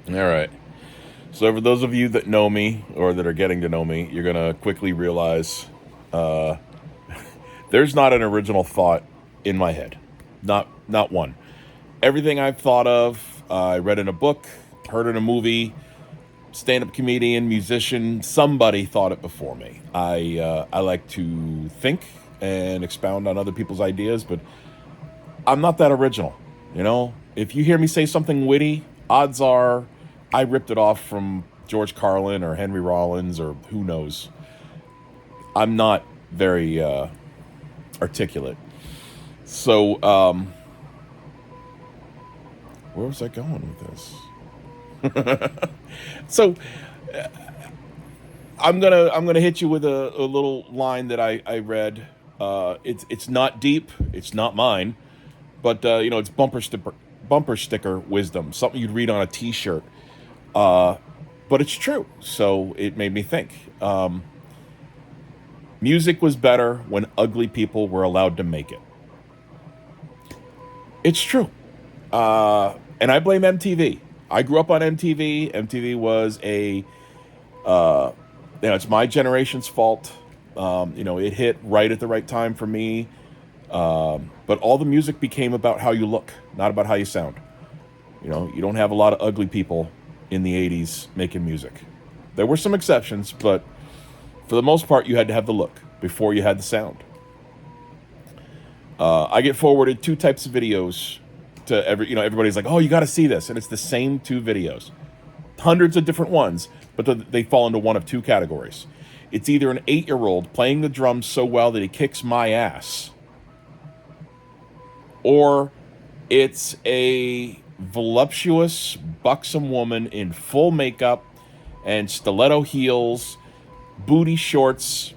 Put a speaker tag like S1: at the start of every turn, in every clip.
S1: All right. So, for those of you that know me or that are getting to know me, you're going to quickly realize there's not an original thought in my head. Not one. Everything I've thought of, I read in a book, heard in a movie, stand-up comedian, musician, somebody thought it before me. I like to think and expound on other people's ideas, but I'm not that original. If you hear me say something witty, odds are I ripped it off from George Carlin or Henry Rollins or who knows. I'm not very articulate. So, where was I going with this? So, I'm gonna hit you with a little line that I read. It's not deep. It's not mine, but it's bumper sticker wisdom. Something you'd read on a T-shirt. But it's true. So it made me think. Music was better when ugly people were allowed to make it. It's true. And I blame MTV. I grew up on MTV. MTV was it's my generation's fault. It hit right at the right time for me. But all the music became about how you look, not about how you sound. You don't have a lot of ugly people in the 80s making music. There were some exceptions, but for the most part, you had to have the look before you had the sound. I get forwarded two types of videos to everybody's like, oh, you got to see this. And it's the same two videos, hundreds of different ones, but they fall into one of two categories. It's either an 8-year-old playing the drums so well that he kicks my ass, or it's a voluptuous, buxom woman in full makeup and stiletto heels, booty shorts,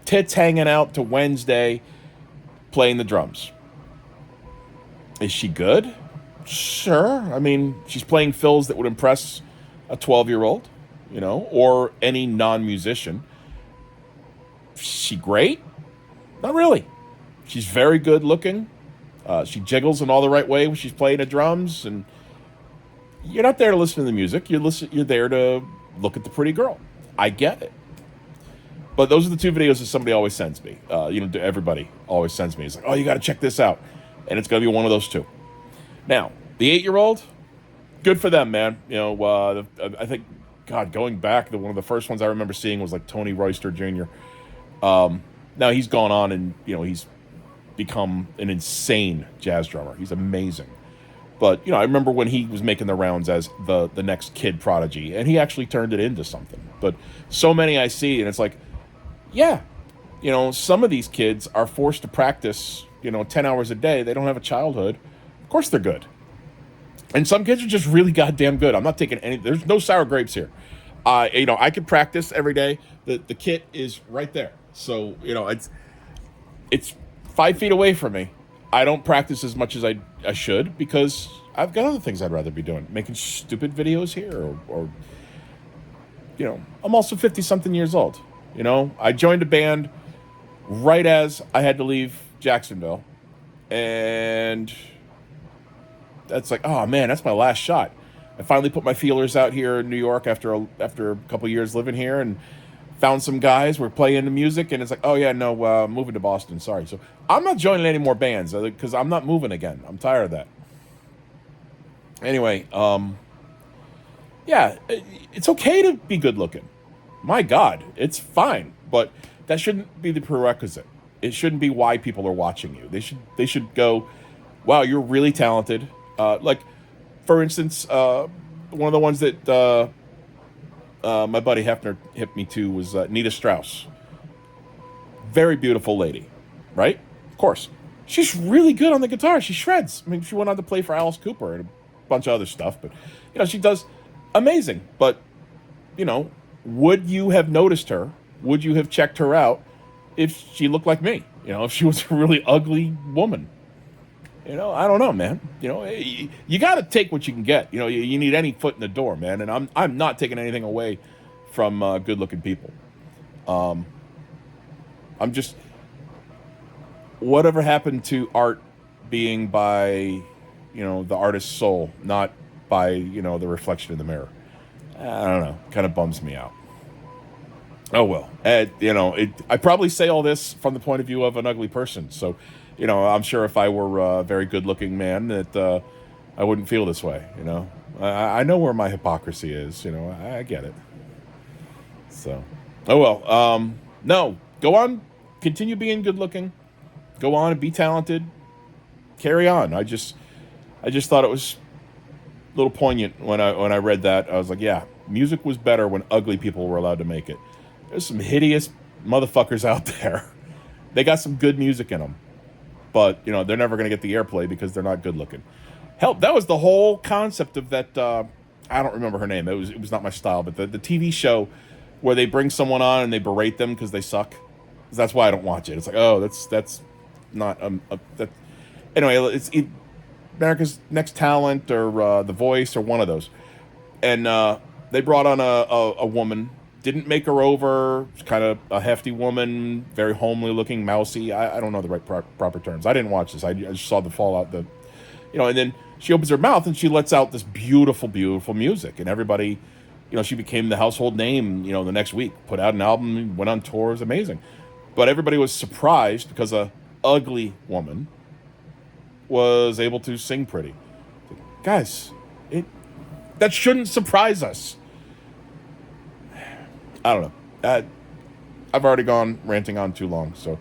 S1: tits hanging out to Wednesday, playing the drums. Is she good? Sure. I mean, she's playing fills that would impress a 12-year-old, or any non musician. She great? Not really. She's very good looking. She jiggles in all the right way when she's playing the drums, and you're not there to listen to the music. You're there to look at the pretty girl. I get it. But those are the two videos that somebody always sends me. Everybody always sends me. It's like, oh, you got to check this out, and it's gonna be one of those two. Now, the 8-year-old, good for them, man. I think, God, going back, one of the first ones I remember seeing was like Tony Royster Jr. Now he's gone on and he's become an insane jazz drummer. He's amazing. But I remember when he was making the rounds as the next kid prodigy, and he actually turned it into something. But so many I see, and it's like, yeah, some of these kids are forced to practice 10 hours a day. They don't have a childhood. Of course they're good. And some kids are just really goddamn good. I'm not taking any. There's no sour grapes here. I can practice every day. The kit is right there. So it's 5 feet away from me. I don't practice as much as I should because I've got other things I'd rather be doing. Making stupid videos here, or I'm also 50 something years old. I joined a band right as I had to leave Jacksonville, and that's like, oh man, that's my last shot. I finally put my feelers out here in New York after a couple years living here, and found some guys. We're playing the music, and it's like, oh yeah, no, moving to Boston. Sorry. So I'm not joining any more bands because I'm not moving again. I'm tired of that. Anyway, yeah, it's okay to be good looking. My God, it's fine, but that shouldn't be the prerequisite. It shouldn't be why people are watching you. They should go, wow, you're really talented. Like, for instance, one of the ones that my buddy Hefner hit me to was Nita Strauss. Very beautiful lady, right? Of course. She's really good on the guitar. She shreds. I mean, she went on to play for Alice Cooper and a bunch of other stuff, but she does amazing. But would you have noticed her? Would you have checked her out if she looked like me? If she was a really ugly woman? I don't know, man. You got to take what you can get. You need any foot in the door, man. And I'm not taking anything away from good-looking people. I'm just, whatever happened to art being by the artist's soul, not by, the reflection in the mirror. I don't know. Kind of bums me out. Oh well. I probably say all this from the point of view of an ugly person. So, I'm sure if I were a very good-looking man, that I wouldn't feel this way. I know where my hypocrisy is. I get it. So, oh well. No, go on, continue being good-looking. Go on and be talented. Carry on. I just thought it was a little poignant when I read that. I was like, yeah, music was better when ugly people were allowed to make it. There's some hideous motherfuckers out there. They got some good music in them, but they're never going to get the airplay because they're not good looking. Hell, that was the whole concept of that. I don't remember her name. It was not my style, but the TV show where they bring someone on and they berate them because they suck. That's why I don't watch it. It's like, oh, that's not that. Anyway, it's America's Next Talent or The Voice or one of those, and they brought on a woman. Didn't make her over. Kind of a hefty woman, very homely looking, mousy. I don't know the right proper terms. I didn't watch this. I just saw the fallout. And then she opens her mouth and she lets out this beautiful, beautiful music, and everybody, she became the household name. The next week, put out an album, went on tour. It was amazing, but everybody was surprised because a ugly woman was able to sing pretty. Guys, that shouldn't surprise us. I don't know. I've already gone ranting on too long, so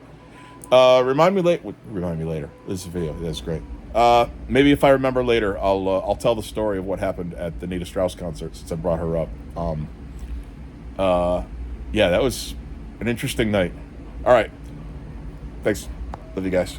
S1: remind me later. This is a video. That's great. Maybe if I remember later, I'll tell the story of what happened at the Nita Strauss concert since I brought her up. Yeah, that was an interesting night. All right, thanks. Love you guys.